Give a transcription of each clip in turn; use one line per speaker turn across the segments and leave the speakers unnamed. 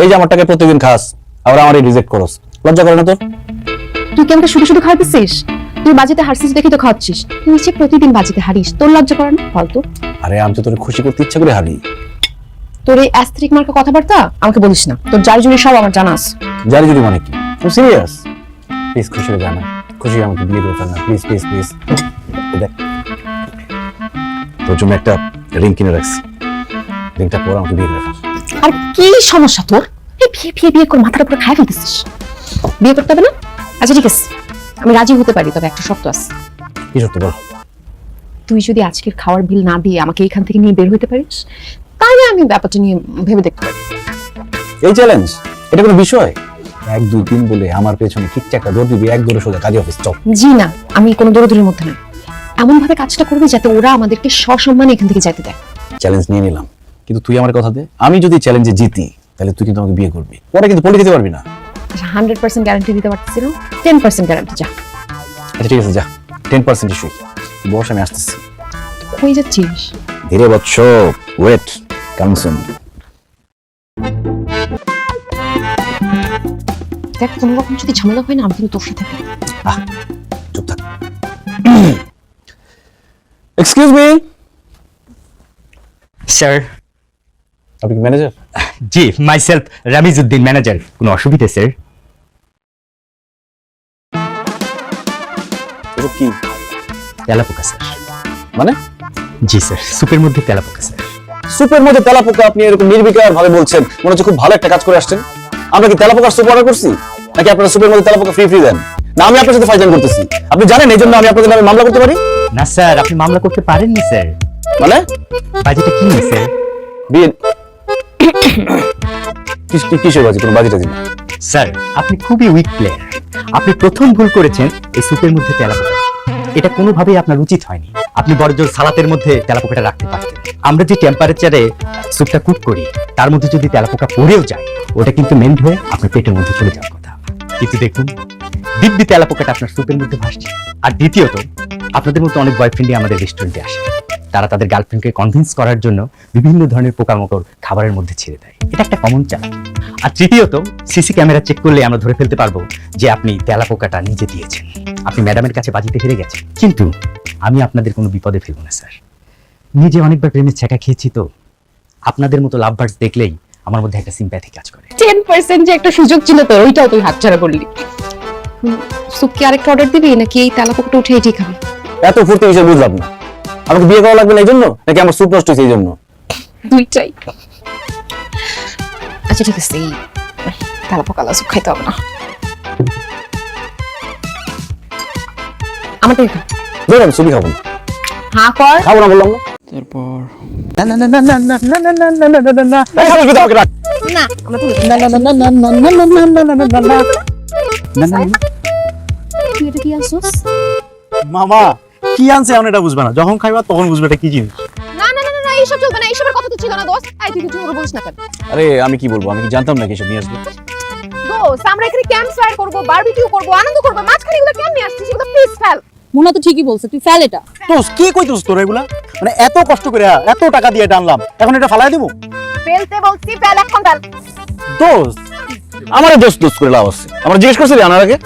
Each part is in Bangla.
এই যে আমার টাকা প্রতিদিন খাস, আবার আমারই রিজেক্ট করস, লজ্জা করে না তোর?
তুই কি আমাকে শুধু শুধু খাওয়াতেছিস? তুই বাজিতে হারছিস দেখি তো খাওয়াচ্ছিস, তুই নিচে প্রতিদিন বাজিতে হারিস, তোর লজ্জা করে না? ফালতু।
আরে আমি তো তোর খুশি করতে ইচ্ছা করে হারি।
তোর এই অ্যাস্থেটিক মার্কা কথাবার্তা আমাকে বলিস না, তোর জারি জুড়ি সব আমার জানা আছে।
জানি যদি মানে কি? তুই সিরিয়াস? প্লিজ খুশি হয়ে জানা, খুশি আমাকে বিয়ে করে ফেল না, প্লিজ প্লিজ প্লিজ। দেখ তোর জন্য একটা রিং কিনে রাখছি, রিংটা পরে আমাকে বিয়ে করে ফেল।
আর কি সমস্যা তোর? এই বিয়ে বিয়ে বিয়ে করে মাথার উপরে খায় ফেলতেছিস। বিয়ে করতে হবে না? আচ্ছা ঠিক আছে, আমি রাজি হতে পারি, তবে একটা শর্ত আছে।
কি সত্যি বল?
তুই যদি আজকের খাওয়ার বিল না দিয়ে আমাকে এখান থেকে নিয়ে বের হতে পারিস, তাহলে আমি ব্যাপারটা নিয়ে ভেবে দেখতে পারি।
এই চ্যালেঞ্জ, এটা কোনো বিষয়? 1 2 3 বলে আমার পেছনে কিচ্ছা একটা দৌড় দিবি, এক দৌড়ে সোজা কাজী অফিস চল।
জি না, আমি কোনো দৌড়াদৌড়ির মধ্যে না। এমন ভাবে কাজটা করবি যাতে ওরা আমাদেরকে সসম্মানে এখান থেকে যেতে দেয়।
চ্যালেঞ্জ নিয়ে নিলাম, কিন্তু তুই আমার কথা দে, আমি যদি চ্যালেঞ্জে জিতি তাহলে তুই কিন্তু আমাকে বিয়ে করবি, পরে কিন্তু পড়ে দিতে পারবি না।
100% গ্যারান্টি দিতে পারতেছি না, 10% গ্যারান্টি। যা।
আচ্ছা ঠিক আছে, যা, 10% ইস্যু। বস আমি আসতেছি।
কই যাচ্ছিস?
ধীরে বৎস, ওয়েট, কামিং সুন।
দেখ, কোনো রকম যদি ঝামেলা হয় না, আমি কিন্তু তোর সাথে থাকি।
চুপ থাক। Excuse me
sir.
আপনি কি ম্যানেজার?
জি, মাইসেলফ রামিজউদ্দিন, ম্যানেজার। কোনো অসুবিধা স্যার?
এসব কি?
তেলাপোকা স্যার।
মানে?
জি স্যার, সুপের মধ্যে তেলাপোকা স্যার।
সুপের মধ্যে তেলাপোকা? আপনি এরকম নির্বিকার ভাবে বলছেন, মনে হচ্ছে খুব ভালো একটা কাজ করে আসছেন। আমরা কি তেলাপোকার সুপ অর্ডার করছি, নাকি আপনারা সুপের মধ্যে তেলাপোকা ফ্রি ফ্রি দেন? না আমি আপনার সাথে ফাইজলামি করতেছি? আপনি জানেন এই জন্য আমি আপনাদের নামে মামলা করতে পারি?
না স্যার, আপনি মামলা করতে পারেননি স্যার।
মানে?
বাজেটে কি নেই স্যার?
বিয়ে কিসের বাজি? কোনো বাজিটা দিন।
স্যার, আপনি খুবই উইক প্লেয়ার। আপনি প্রথম ভুল করেছেন এই সুপের মধ্যে তেলাপোকা। এটা কোনোভাবেই আপনার উচিত হয়নি। আপনি বড়জোর সালাতের মধ্যে তেলাপোকাটা রাখতে পারতেন। আমরা যে টেম্পারেচারে স্যুপটা কুক করি, তার মধ্যে যদি তেলাপোকা পড়েও যায়, ওটা কিন্তু মেল্ট হয়ে আপনার পেটের মধ্যে চলে যাওয়ার কথা। কিন্তু দেখুন, দিব্যি তেলাপোকাটা আপনার স্যুপের মধ্যে ভাসছে। আর দ্বিতীয়ত, আপনাদের মতো অনেক বয়ফ্রেন্ডই আমাদের রেস্টুরেন্টে আসে। তারা তাদের গার্লফ্রেন্ডকে কনভিন্স করার জন্য বিভিন্ন ধরনের পোকামাকড় খাবারের মধ্যে ছেড়ে দেয়। এটা একটা কমন চাল। আর তৃতীয়ত, সিসি ক্যামেরা চেক করলে আমরা ধরে ফেলতে পারবো যে আপনি তেলাপোকাটা নিজে দিয়েছেন। আপনি ম্যাডামের কাছে বাজিতে হেরে গেছেন। কিন্তু আমি আপনাদের কোনো বিপদে ফেলবো না স্যার। নিজে অনেকবার প্রেমের ছ্যাঁকা খেয়েছি, তো আপনাদের মতো লাভ বার্ডস দেখলেই আমার মধ্যে একটা সিম্প্যাথি কাজ করে।
10% যে একটা সুযোগ ছিল তোর, ওইটাও তুই হাতছাড়া করলি। সুপ কি আরেকটা অর্ডার দিবি, নাকি এই তেলাপোকাটা উঠে এটাই খাবি?
এত ফুর্তি বিষয় বুঝলাম না। আমাকে বিয়ে করা লাগবে না এই জন্য, নাকি আমার সুপ নষ্ট হয়েছে এই জন্য?
দুইটাই। আচ্ছা ঠিক আছে, এই তেলাপোকা আলা সুপ খাইতে হবে না। আমার থেকে খা।
ধর, আমি সুপই খাবো না।
হ্যাঁ কর।
খাবো না বললাম না?
তারপর
এই খাবার খেতে আমাকে রাখ।
না, আমরা তুই এটা কি আনছস?
মামা কি আনছে এখন এটা বুঝবে না, যখন খাইবা তখন বুঝবে এটা কি জিনিস।
না না না না, এইসব চলবে না, এইসবের কথা তো ছিল না দোস্ত। এই তুই কিছু বলিস না কেন?
আরে আমি কি বলবো, আমি কি জানতাম না এসব নিয়ে আসবে?
দোস্ত, আমরা এখানে ক্যাম্প ফায়ার করব, বারবিকিউ করব, আনন্দ করব, মাঝখানে এগুলো কেন নিয়ে আসছিস? এগুলো প্লিজ ফেল।
মুনা তো ঠিকই বলছে, তুই ফেল এটা।
দোস কি কইতেছ তোরা এগুলা? মানে এত কষ্ট করে এত টাকা দিয়ে এটা আনলাম, এখন এটা ফালাই দিব?
ফেলতে বলছি, ফেল, এখন ফেল।
দোস
আমার দোষ দোষ করে লাভ আছে? আমরা জিজ্ঞেস করছিলি আনার আগে?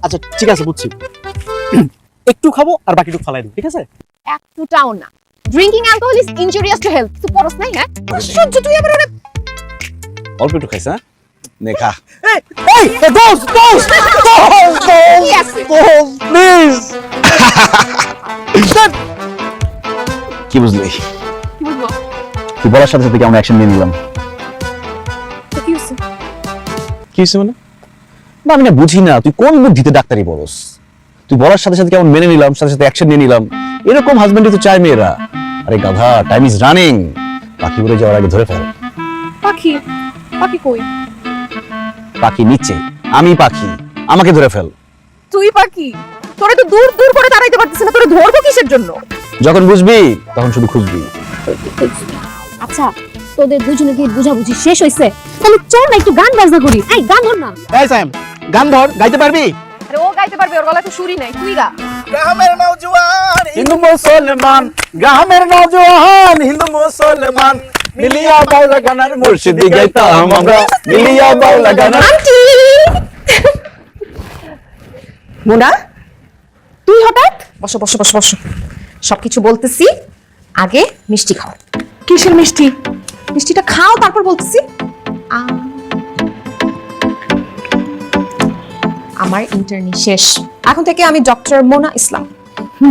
আচ্ছা ঠিক আছে, বুঝছি। একটু খাবো আর বাকিটুকু ফালাই দিব, ঠিক আছে?
একটুটাও না। Drinking alcohol is injurious to health. তুই পড়ছ নাই? হ্যাঁ, সহ্য তুই আবার ওরে
অল্প একটু খাইছ? হ্যাঁ নে খা।
এই দোস দোস
Yes.
প্লিজ।
কি বুঝলি?
কি বলবো?
তুই বলার সাথে সাথে কেমন অ্যাকশন নিয়ে নিলাম।
তো কি হইছে?
কি হয়েছে মানে? না আমি না বুঝি না, তুই কোন বুদ্ধিতে ডাক্তারি পড়স? তুই বলার সাথে সাথে কেমন মেনে নিলাম, সাথে সাথে অ্যাকশন নিয়ে নিলাম। এরকম হাজবেন্ডই তো চায় মেয়েরা। আরে গাধা, টাইম ইজ রানিং। পাখি উড়ে যাওয়ার আগে ধরে ফেল।
পাখি? পাখি কই?
পাখি নিচে, আমি পাখি, আমাকে ধরে ফেল।
তুই পাখি? তোরে তো দূর দূর করে দাঁড়াইতে পারতেছিস না, তোরে ধরবো কিসের জন্য?
যখন বুঝবি তখন শুধু খুঁজবি।
আচ্ছা, তোদের দুজনে কি বুঝাবুঝি শেষ হইছে? তাহলে চল না একটু গান বাজনা করি। এই গান ধর না।
এই স্যাম, গান ধর, গাইতে পারবি?
আরে ও গাইতে পারবে, ওর গলায় তো সুরই নাই, তুই গা।
গ্রামের নওজওয়ান হিন্দু মুসলমান, গ্রামের নওজওয়ান হিন্দু মুসলমান,
মিলিয়া বাউলা গানার মুর্শিদি গাইতাম আমরা মিলিয়া বাউলা গানার।
আন্টি মোনা, তুই হঠাৎ? বসো বসো বসো বসো, সবকিছু বলতেছি, আগে মিষ্টি খাও। কিসের মিষ্টি? মিষ্টিটা খাও, তারপর বলতেছি। আমার ইন্টার্নি শেষ, এখন থেকে আমি ডক্টর মোনা ইসলাম।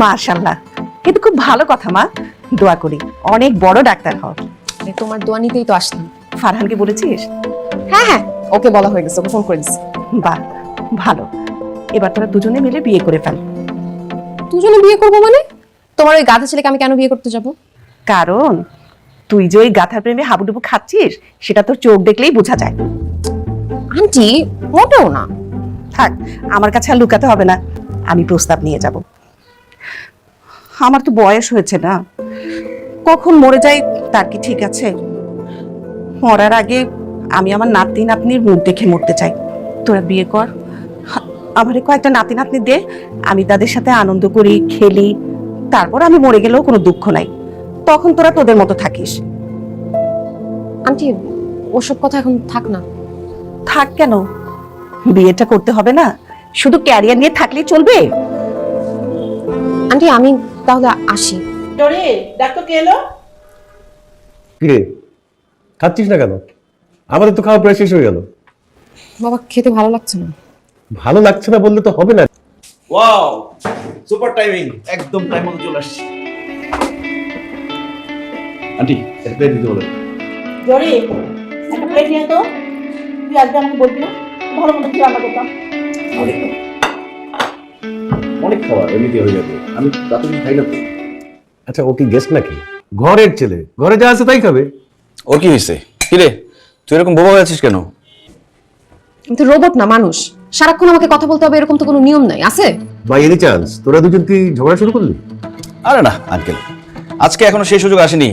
মাশাআল্লাহ, কিন্তু খুব ভালো কথা মা। দোয়া করি অনেক বড় ডাক্তার হও।
তোমার দোয়া নিতেই তো আসলাম।
ফারহানকে বলেছিস?
হ্যাঁ হ্যাঁ, ওকে বলা হয়ে গেছে, ওকে ফোন করে দিচ্ছি।
বাহ, ভালো। এবার তোরা দুজনে মিলে বিয়ে করে ফেল।
দুজনে বিয়ে করবো মানে? তোমার ওই গাধা ছেলেকে আমি কেন বিয়ে করতে যাব?
কারণ তুই যে ওই গাথার প্রেমে হাবুডুবু খাচ্ছিস, সেটা তোর চোখ দেখলেই বোঝা যায়।
আন্টি মোটেও না।
থাক, আমার কাছে আর লুকাতে হবে না, আমি প্রস্তাব নিয়ে যাব। আমার তো বয়স হয়েছে না, কখন মরে যাই তার কি ঠিক আছে? মরার আগে আমি আমার নাতি নাতনির মুখ দেখে মরতে চাই। তোরা বিয়ে কর, আমারে কয়েকটা নাতি নাতনি দে, আমি তাদের সাথে আনন্দ করি, খেলি, তারপর আমি মরে গেলেও কোনো দুঃখ নাই। তখন তোরা তোদের মতো থাকিস।
আন্টি ওসব কথা এখন থাক না।
থাক কেন? বিয়েটা করতে হবে না? শুধু ক্যারিয়ার নিয়ে থাকলেই চলবে?
আন্টি আমি তাহলে আসি।
কিরে, খাচ্ছিস না কেন? আমাদের তো খাওয়া প্রায় শেষ হয়ে গেল।
বাবা খেতে ভালো লাগছে না।
ভালো লাগছে না বললে তো হবে না।
ওয়াও, সুপার টাইমিং, একদম টাইম মতো চলে আসছি। আন্টি একটা প্লেট দিতে বলো।
জরি একটা প্লেট নিয়ে তো, তুই আজকে আমাকে বলবি না ভালো মতো কি রান্না করতাম।
অনেক খাবার এমনিতে হয়ে যাবে, আমি রাতে কিছু খাই না তো।
আচ্ছা, ও কি গেস্ট নাকি? ঘরের ছেলে, ঘরে যা আছে তাই খাবে।
ওর কি হয়েছে? কিরে তুই এরকম বোবা হয়ে আছিস কেন?
আমি তো রোবট না, মানুষ। সারাক্ষণ আমাকে কথা বলতে হবে এরকম তো কোনো নিয়ম নাই, আছে?
বাই এনি চান্স তোরা দুজন কি ঝগড়া শুরু করলি?
আরে না আঙ্কেল, আজকে এখনো সেই সুযোগ আসেনি।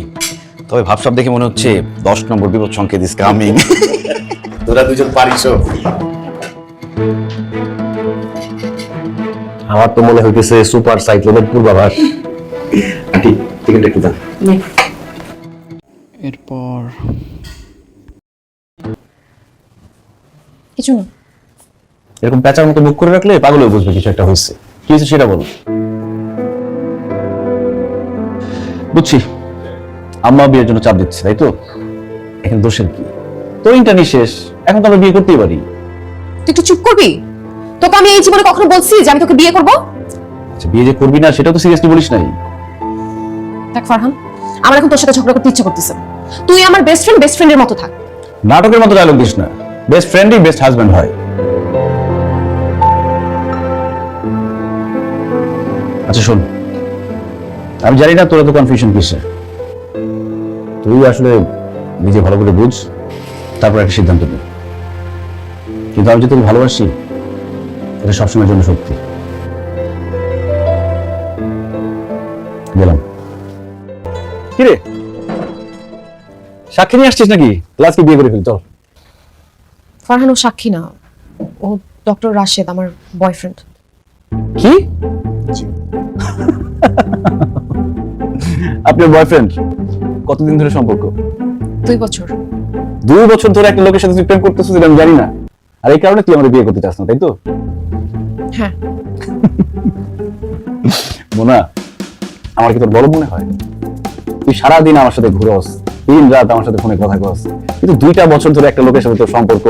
তবে ভাবসাব দেখে মনে হচ্ছে 10 নম্বর বিপদ সংকেত ইজ কামিং। তোরা দুজন পারিস।
আমার তো মনে হইতেছে সুপার সাইক্লোনের পূর্বাভাস।
আন্টি টিকেটটা একটু দাও।
এরপর
কিছু না।
এরকম প্যাঁচার মতো মুখ করে রাখলে পাগল হয়ে বুঝবে কিছু একটা হয়েছে। কি হয়েছে সেটা বলো। বুঝছি, আম্মা বিয়ের জন্য চাপ দিচ্ছে, তাই তো? এখানে দোষের কি? তোর ইন্টারনি শেষ, এখন তো আমরা বিয়ে করতেই পারি।
তুই একটু চুপ করবি? তোকে আমি এই জীবনে কখনো বলছি যে আমি তোকে বিয়ে করব?
আচ্ছা, বিয়ে যে করবি না সেটা তো সিরিয়াসলি বলিস নাই।
দেখ ফারহান, আমার এখন তোর সাথে ঝগড়া করতে ইচ্ছা করতেছে। তুই আমার বেস্ট ফ্রেন্ডের মতো থাক।
নাটকের মতো ডায়লগ দিস না। বেস্ট ফ্রেন্ডই বেস্ট হাজব্যান্ড হয়। আচ্ছা শোন, আমি জানি না তোরা তো কনফিউশন কিসে। তুই আসলে নিজে ভালো করে বুঝ, তারপর একটা সিদ্ধান্ত নে। কিন্তু আমি যে তোকে ভালোবাসি, এটা সবসময়ের জন্য সত্যি। গেলাম। কিরে সাক্ষী নিয়ে আসছিস নাকি? ক্লাসকে বিয়ে করে ফেল, চল।
ফারহান ও সাক্ষী না, ও ডক্টর রাশেদ, আমার বয়ফ্রেন্ড।
কি? আপনার বয়ফ্রেন্ড? কতদিন ধরে সম্পর্ক?
2 বছর।
2 বছর ধরে একটা লোকের সাথে তুই প্রেম করতেছিস, এটা আমি জানি না। আর এই কারণে তুই আমাদের বিয়ে করতে চাস না, তাই তো?
হ্যাঁ।
মোনা, আমার কি তোর বড় মনে হয়? তুই সারাদিন আমার সাথে ঘুরস, দিন রাত আমার সাথে ফোনে কথা কস, কিন্তু 2টা বছর ধরে একটা লোকের সাথে তোর সম্পর্ক,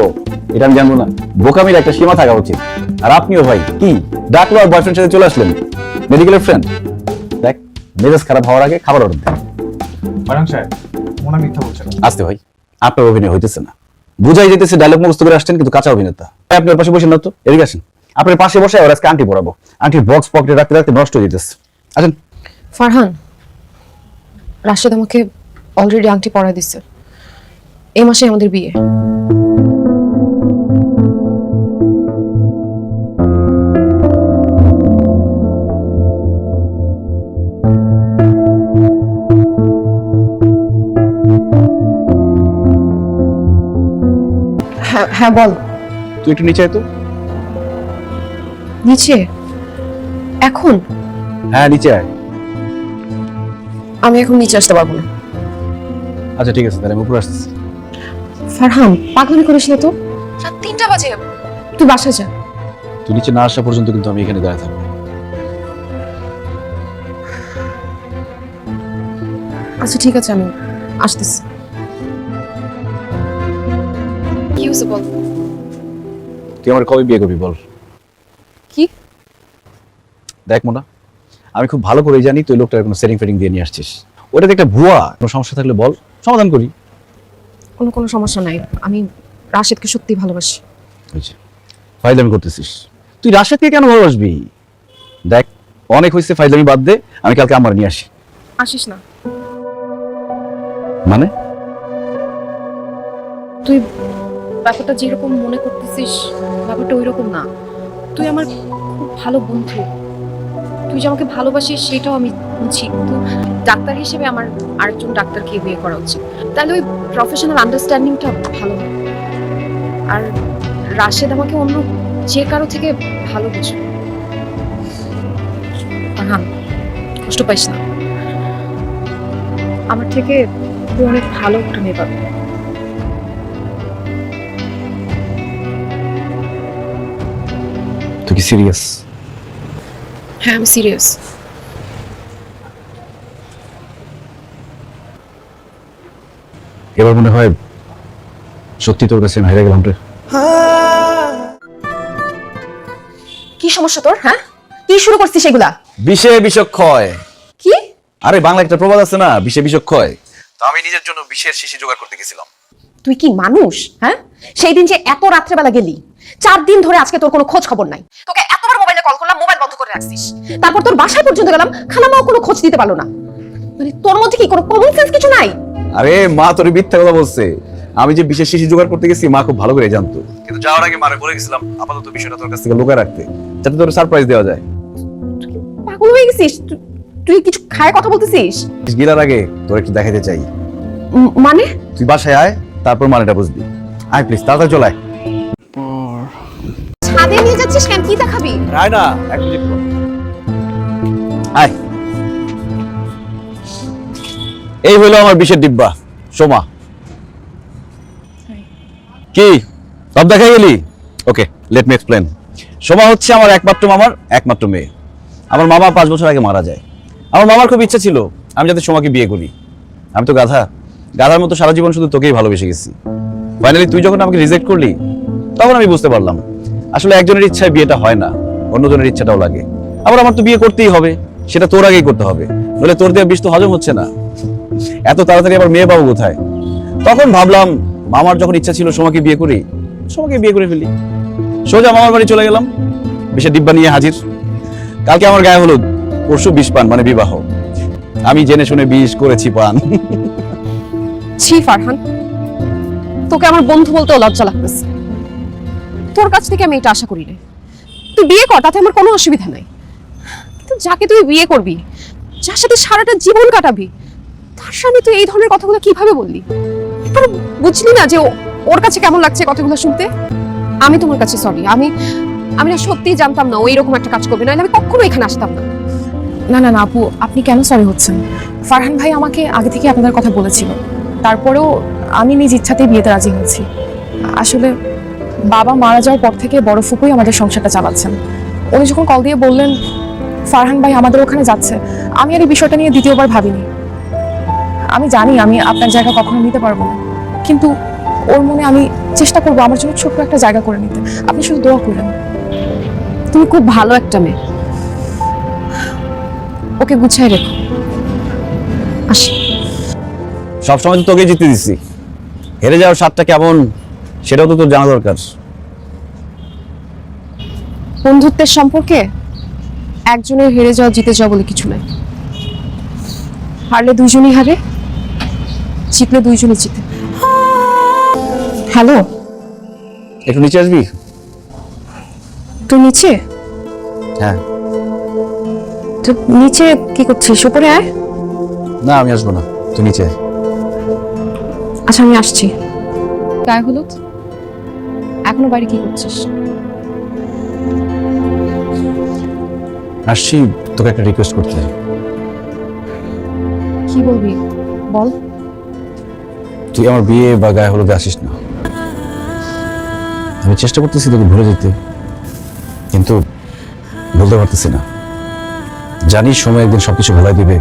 এটা আমি জানবো না? বোকামির একটা সীমা থাকা উচিত। আর আপনিও ভাই কি ডাকলো আর বয়ফ্রেন্ড সাথে চলে আসলেন? মেডিকেলের ফ্রেন্ড? দেখ, মেজাজ খারাপ হওয়ার আগে খাবার অর্ডার দেন। আসতে ভাই, আপনার অভিনয় হইতেছে না। বুঝাই যেতেছে ডায়লগ মুখস্থ করে আসছেন, কিন্তু কাঁচা অভিনেতা। আপনার পাশে বসেন না তো, এদিকে আসেন। আপনার পাশে বসে আর আজকে আন্টি পড়াবো। আন্টির বক্স পকেটে রাখতে রাখতে নষ্ট হয়ে যেতেছে। আসেন।
ফারহান, রাশেদ আমাকে অলরেডি আংটি পরায় দিচ্ছে। এই মাসে আমাদের বিয়ে। হ্যাঁ হ্যাঁ বল।
তুই একটু নিচে আয় তো।
নিচে? এখন?
হ্যাঁ নিচে আয়।
আমি এখন নিচে আসতে পারবো না।
আচ্ছা ঠিক আছে, তাহলে আমি উপরে আসতেছি।
ফারহান পাগলামি করিস না তো, রাত 3টা বাজে, তুই বাসায় যা।
তুই নিচে না আসা পর্যন্ত কিন্তু আমি এখানে দাঁড়িয়ে থাকবো।
আচ্ছা ঠিক আছে, আমি আসতেছি। কি হয়েছে বল।
তুই আমার কবে বিয়ে করবি বল?
কি?
দেখ মোনা, আমি খুব ভালো করে জানি তুই লোকটার কোনো সেটিং ফেটিং দিয়ে নিয়ে আসছিস। ওটাতে একটা ভুয়া, কোনো সমস্যা থাকলে বল, সমাধান করি।
কোনো সমস্যা নাই, আমি রাশেদকে সত্যি ভালোবাসি।
ফাইজলামি করতেছিস? তুই রাশেদকে কেন ভালোবাসবি? দেখ অনেক হয়েছে, ফাইজলামি বাদ দে, আমি কালকে আমার নিয়ে আসি।
আসিস না।
মানে?
তুই ব্যাপারটা যেরকম মনে করতেছিস ব্যাপারটা ওই রকম না। তুই আমার খুব ভালো বন্ধু, তুই যে আমাকে ভালোবাসিস সেটাও আমি বুঝি, কিন্তু ডাক্তার হিসেবে আমার আরেকজন ডাক্তারকে বিয়ে করা উচিত, তাহলে ওই প্রফেশনাল আন্ডারস্ট্যান্ডিংটা ভালো হয়। আর রাশেদ আমাকে অন্য যে কারো থেকে ভালো বুঝবে। ফারহান কষ্ট পাইস না, আমার থেকে তুই অনেক ভালো একটা মেয়ে পাবি।
তুই কি সিরিয়াস?
হ্যাঁ আমি সিরিয়াস।
এবার মনে হয় সত্যি তোর কাছে আমি হেরে গেলাম রে।
কি সমস্যা তোর? হ্যাঁ কি শুরু করছিস এগুলা?
বিষে বিষক্ষয়।
কি?
আরে বাংলা একটা প্রবাদ আছে না, বিষে বিষক্ষয়। তো আমি নিজের জন্য বিষের শিশি জোগাড় করতে গেছিলাম।
তুই কি মানুষ? হ্যাঁ সেই দিন যে এত রাত্রেবেলা গেলি, 4 দিন ধরে আজকে তোর কোনো খোঁজ খবর নাই। তোকে এতবার মোবাইলে কল করলাম, মোবাইল বন্ধ করে রাখছিস। তারপর তোর বাসায় পর্যন্ত গেলাম, খালামাও কোনো খোঁজ দিতে পারলো না। মানে তোর মধ্যে কি কোনো কমন সেন্স কিছু নাই?
আরে মা তোর মিথ্যা কথা বলছে। আমি যে বিশেষ শিশি জোগাড় করতে গেছি মা খুব ভালো করে জানতো, কিন্তু যাওয়ার আগে মারে বলে গেছিলাম আপাতত বিষয়টা তোর কাছ থেকে লুকায় রাখতে, যাতে তোর সারপ্রাইজ দেওয়া যায়।
পাগল হয়ে গেছিস? তুই কিছু খায় কথা বলতেছিস?
গিলার আগে তোর একটু দেখাতে চাই।
মানে?
তুই বাসায় আয়, তারপর মানেটা বুঝবি। আয় প্লিজ, তাড়াতাড়ি চলে আয়।
ছাদে নিয়ে যাচ্ছিস কেন? কি দেখাবি?
আয় না, এক মিনিট পর। আয়। এই হলো আমার বিষের ডিব্বা, সোমা। কি সব দেখাই গেলি? ওকে, লেট মি এক্সপ্লেন। সোমা হচ্ছে আমার একমাত্র মামার একমাত্র মেয়ে। আমার মামা 5 বছর আগে মারা যায়। আমার মামার খুব ইচ্ছা ছিল আমি যাতে সোমাকে বিয়ে করি। আমি তো গাধার মতো সারা জীবন শুধু তোকেই ভালোবেসে গেছি। ফাইনালি তুই যখন আমাকে রিজেক্ট করলি, তখন আমি বুঝতে পারলাম আসলে একজনের ইচ্ছায় বিয়েটা হয় না, অন্যজনের ইচ্ছাটাও লাগে। আবার আমার তো বিয়ে করতেই হবে, সেটা তোর আগেই করতে হবে, নইলে তোর দেওয়া বিষ তো হজম হচ্ছে না। এত তাড়াতাড়ি আবার মেয়ে পাবো কোথায়? তখন ভাবলাম মামার যখন ইচ্ছা ছিল সোমাকে বিয়ে করি, সোমাকে বিয়ে করে ফেলি। সোজা মামার বাড়ি চলে গেলাম, বিষের ডিব্বা নিয়ে হাজির। কালকে আমার গায়ে হলুদ, পরশু বিষ পান মানে বিবাহ। আমি জেনে শুনে বিষ করেছি পান।
ছি ফারহান, তোকে আমার বন্ধু বলতেও লজ্জা লাগতেছে। তোর কাছ থেকে আমি এটা আশা করি না। তুই বিয়ে কর, তাতে আমার কোনো অসুবিধা নাই, কিন্তু যাকে তুই বিয়ে করবি, যার সাথে সারাটা জীবন কাটাবি, তার সামনে তুই এই ধরনের কথাগুলো কিভাবে বললি? একবার বুঝলি না যে ওর কাছে কেমন লাগছে কথাগুলো শুনতে? আমি তোমার কাছে সরি। আমি না সত্যিই জানতাম না ও এরকম একটা কাজ করবে, নাহলে আমি কখনো এখানে আসতাম না।
না না না আপু, আপনি কেন সরি হচ্ছেন? ফারহান ভাই আমাকে আগে থেকে আপনাদের কথা বলেছিল, তারপরেও আমি নিজ ইচ্ছাতেই বিয়েতে রাজি হয়েছি। আসলে বাবা মারা যাওয়ার পর থেকে বড় ফুপুই আমাদের সংসারটা চালাচ্ছেন। উনি যখন কল দিয়ে বললেন ফারহান ভাই আমাদের ওখানে যাচ্ছে, আমি আর এই বিষয়টা নিয়ে দ্বিতীয়বার ভাবিনি। আমি জানি আমি আপনার জায়গা কখনো নিতে পারবো না, কিন্তু ওর মনে আমি চেষ্টা করবো আমার জন্য ছোট্ট একটা জায়গা করে নিতে। আপনি শুধু দোয়া করেন।
তুমি খুব ভালো একটা মেয়ে, ওকে গুছিয়ে রেখো। আসি।
সবসময় তো তোকে জিতে দিচ্ছি, হেরে যাওয়ার স্বাদটা কেমন সেটাও তো তোর জানা দরকার।
বন্ধুত্বের সম্পর্কে একজনের হেরে যাওয়া জিতে যাওয়া বলে কিছু নাই। হারলে দুইজনই হারে, জিতলে দুইজনই জিতে। হ্যালো,
একটু নিচে আসবি?
তুই নিচে?
হ্যাঁ।
তো নিচে কি করছিস? উপরে আয়।
না আমি আসবো না, তুই নিচে আয়।
আচ্ছা আমি আসছি। গায়ে হলুদ, এখনো বাইরে কি করছিস?
আসছি তোকে একটা রিকোয়েস্ট করতে।
কি বলবি বল।
তুই আমার বিয়ে বা গায়ে হলুদে আসিস না। আমি চেষ্টা করতেছি তোকে ভুলে যেতে, কিন্তু বলতে পারতেছি না। জানিস সময় একদিন সবকিছু ভুলাই দিবে,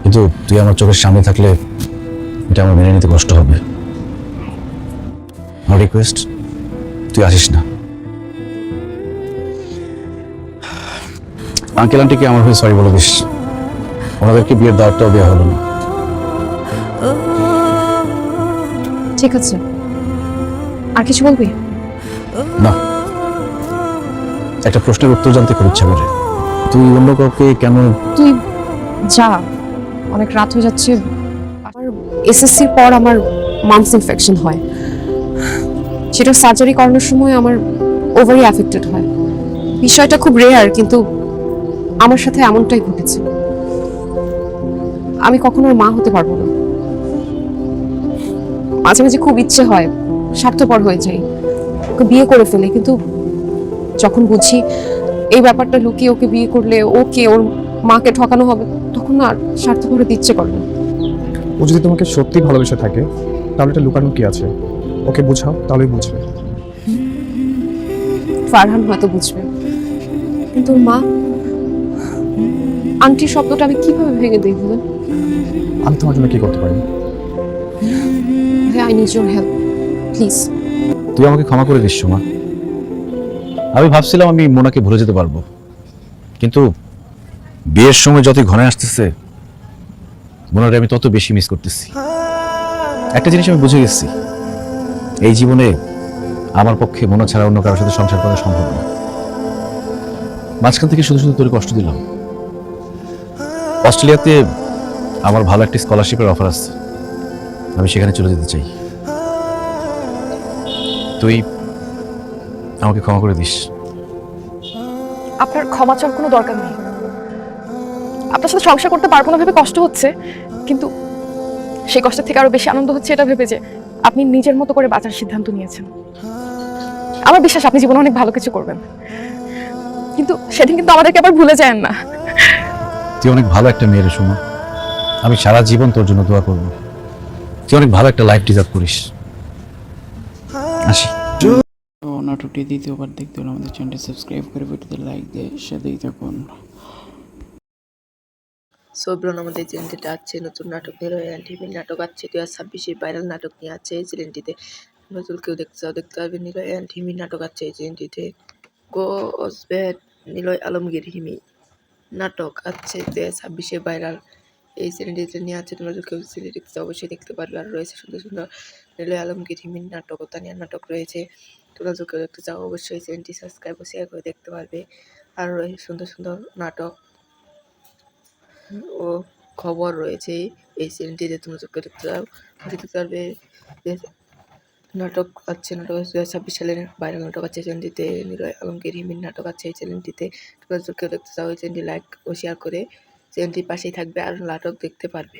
কিন্তু তুই আমার চোখের সামনে থাকলে এটা আমার মেনে নিতে কষ্ট হবে। আমার রিকোয়েস্ট, তুই আসিস না। আঙ্কেল আন্টিকে আমার হয়ে সরি বলে দিস, ওনাদেরকে বিয়ের দাওয়াতটাও দেওয়া হলো না।
ঠিক আছে, আর কিছু বলবি?
না, একটা প্রশ্নের উত্তর জানতে খুব ইচ্ছা করে। তুই অন্য কাউকে কেন?
তুই যা, অনেক রাত হয়ে যাচ্ছে। আমার এসএসসির পর আমার মামস ইনফেকশন হয়, সেটা সার্জারি করানোর সময় আমার ওভারি অ্যাফেক্টেড হয়। বিষয়টা খুব রেয়ার, কিন্তু আমার সাথে এমনটাই ঘটেছে। আমি কখনো আর মা হতে পারবো না। মাঝে মাঝে খুব ইচ্ছে হয়, স্বার্থপর হয়ে যাই, ওকে বিয়ে করে ফেলে, কিন্তু যখন বুঝি এই ব্যাপারটা লুকিয়ে ওকে বিয়ে করলে ওকে ওর মাকে ঠকানো হবে, তখন আর স্বার্থপর হতে ইচ্ছে করে না।
ও যদি তোমাকে সত্যি ভালোবেসে থাকে তাহলে এটা লুকানো কি আছে? ওকে বোঝাও, তাহলেই বুঝবে।
ফারহান হয়তো বুঝবে, কিন্তু ওর মা, আন্টির শব্দটা আমি কিভাবে ভেঙে দিই বলেন?
আমি তোমার জন্য কি করতে পারি?
I need your help, please.
তুই আমাকে ক্ষমা করে দিস সোমা। আমি ভাবছিলাম আমি মোনাকে ভুলে যেতে পারবো, কিন্তু বিয়ের সময় যতই ঘনে আসতেছে মোনারে আমি তত বেশি মিস করতেছি। একটা জিনিস আমি বুঝে গেছি, এই জীবনে আমার পক্ষে মোনা ছাড়া অন্য কারোর সাথে সংসার করা সম্ভব না। মাঝখান থেকে শুধু শুধু তোর কষ্ট দিলাম। অস্ট্রেলিয়াতে আমার ভালো একটা স্কলারশিপের অফার আছে, আমি সেখানে চলে যেতে চাই। তুই আমাকে ক্ষমা করে দিস।
আপনার ক্ষমা চাওয়ার কোনো দরকার নেই। আপনার সাথে সংসার করতে পারবো না ভেবে কষ্ট হচ্ছে, কিন্তু সেই কষ্ট থেকে আরো বেশি আনন্দ হচ্ছে এটা ভেবে যে আপনি নিজের মতো করে বাঁচার সিদ্ধান্ত নিয়েছেন। আমার বিশ্বাস আপনি জীবনে অনেক ভালো কিছু করবেন, কিন্তু সেদিন কিন্তু আমাদেরকে আবার ভুলে যায়েন না।
তুই অনেক ভালো একটা মেয়ের সোমা, আমি সারা জীবন তোর জন্য দোয়া করব। তুই অনেক ভালো একটা লাইফ ডিজার্ভ করিস। আসি।
নাটকটি দ্বিতীয়বার দেখতে হলে আমাদের চ্যানেলটি সাবস্ক্রাইব করে ভিডিওতে লাইক দিয়ে সাথেই থাকুন।
সবরন আমাদের চ্যানেলটিতে আছে নতুন নাটক বের হয়ে টিভি নাটক আছে 2026 ভাইরাল নাটক নিয়ে আছে এই চ্যানেলটিতে। নতুন কেউ দেখতে চাও দেখতে পারবে। নিলয় অ্যান্ড হিমি নাটক আছে এই চ্যানেলটিতে। গো অসবেদ নিলয় আলমগীর হিমি নাটক আছে 2026 ভাইরাল এই চ্যানেলটিতে নিয়ে আছে। তোমরা যদি কেউ সিরিজ দেখতে চাও অবশ্যই দেখতে পারবে। আর রয়েছে সুন্দর সুন্দর নিলয় আলমগীর হিমির নাটক ও তানিয়ার নাটক রয়েছে। তোমরা যদি কেউ দেখতে চাও অবশ্যই চ্যানেলটি সাবস্ক্রাইব ও শেয়ার করে দেখতে পারবে। আর রয়েছে সুন্দর সুন্দর নাটক ও খবর রয়েছে এই চ্যানেলটিতে। তোমরা যদি কেউ দেখতে চাও দেখতে পারবে। নাটক আছে, নাটক 2026 সালের ভাইরাল নাটক আছে চ্যানেলটিতে। নিলয় আলমগীর হিমির নাটক আছে এই চ্যানেলটিতে। তোমরা যদি কেউ দেখতে চাও এই চ্যানেলটি লাইক ও শেয়ার করে চ্যানেলটির পাশেই থাকবে আর নাটক দেখতে পারবে।